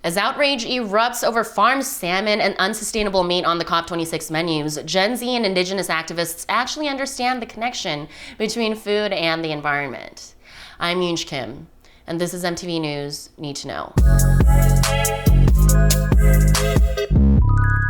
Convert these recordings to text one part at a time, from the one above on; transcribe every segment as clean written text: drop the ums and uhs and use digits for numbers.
As outrage erupts over farmed salmon and unsustainable meat on the COP26 menus, Gen Z and Indigenous activists actually understand the connection between food and the environment. I'm Yoon Kim, and this is MTV News Need to Know.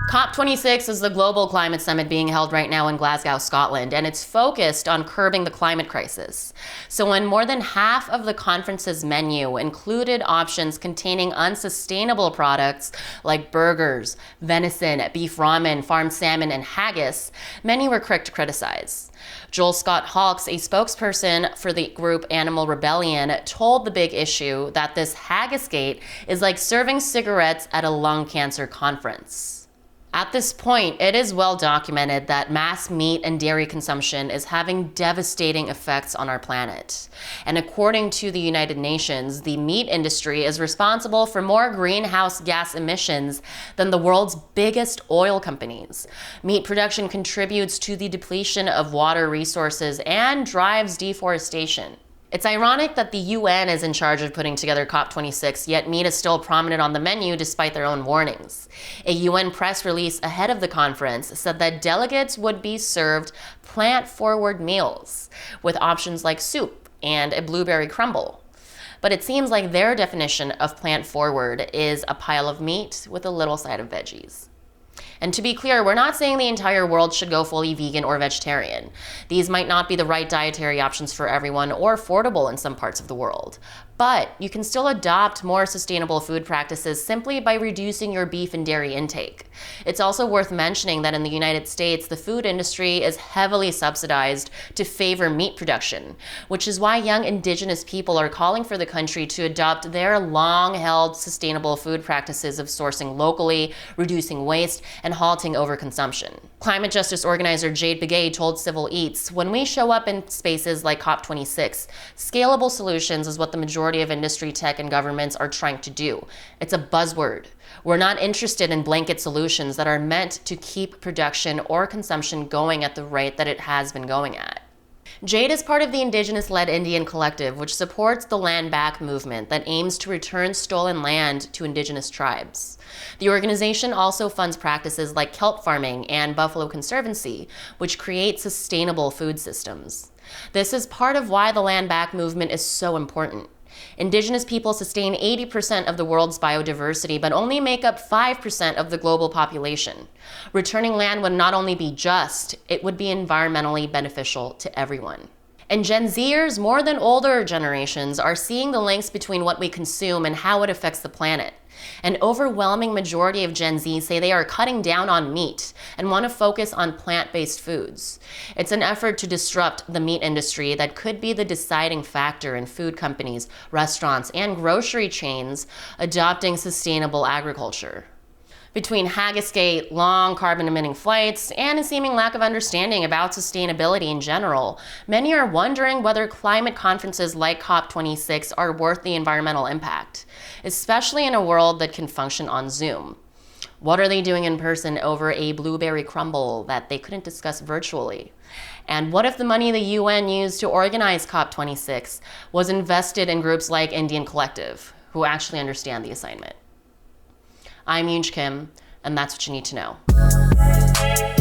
COP26 is the global climate summit being held right now in Glasgow, Scotland, and it's focused on curbing the climate crisis. So when more than half of the conference's menu included options containing unsustainable products like burgers, venison, beef ramen, farmed salmon, and haggis, many were quick to criticize. Joel Scott Hawkes, a spokesperson for the group Animal Rebellion, told The Big Issue that this Haggisgate is like serving cigarettes at a lung cancer conference. At this point, it is well documented that mass meat and dairy consumption is having devastating effects on our planet. And according to the United Nations, the meat industry is responsible for more greenhouse gas emissions than the world's biggest oil companies. Meat production contributes to the depletion of water resources and drives deforestation. It's ironic that the UN is in charge of putting together COP26, yet meat is still prominent on the menu despite their own warnings. A UN press release ahead of the conference said that delegates would be served plant-forward meals, with options like soup and a blueberry crumble. But it seems like their definition of plant-forward is a pile of meat with a little side of veggies. And to be clear, we're not saying the entire world should go fully vegan or vegetarian. These might not be the right dietary options for everyone or affordable in some parts of the world. But you can still adopt more sustainable food practices simply by reducing your beef and dairy intake. It's also worth mentioning that in the United States, the food industry is heavily subsidized to favor meat production, which is why young Indigenous people are calling for the country to adopt their long-held sustainable food practices of sourcing locally, reducing waste, and halting overconsumption. Climate justice organizer Jade Begay told Civil Eats, "When we show up in spaces like COP26, scalable solutions is what the majority of industry, tech, and governments are trying to do. It's a buzzword. We're not interested in blanket solutions that are meant to keep production or consumption going at the rate that it has been going at." Jade is part of the Indigenous-led Indian Collective, which supports the Land Back movement that aims to return stolen land to Indigenous tribes. The organization also funds practices like kelp farming and buffalo conservancy, which create sustainable food systems. This is part of why the Land Back movement is so important. Indigenous people sustain 80% of the world's biodiversity, but only make up 5% of the global population. Returning land would not only be just, it would be environmentally beneficial to everyone. And Gen Zers, more than older generations, are seeing the links between what we consume and how it affects the planet. An overwhelming majority of Gen Z say they are cutting down on meat and want to focus on plant-based foods. It's an effort to disrupt the meat industry that could be the deciding factor in food companies, restaurants, and grocery chains adopting sustainable agriculture. Between Haggisgate, long carbon-emitting flights, and a seeming lack of understanding about sustainability in general, many are wondering whether climate conferences like COP26 are worth the environmental impact, especially in a world that can function on Zoom. What are they doing in person over a blueberry crumble that they couldn't discuss virtually? And what if the money the UN used to organize COP26 was invested in groups like Indian Collective, who actually understand the assignment? I'm Yoon Kim, and that's what you need to know.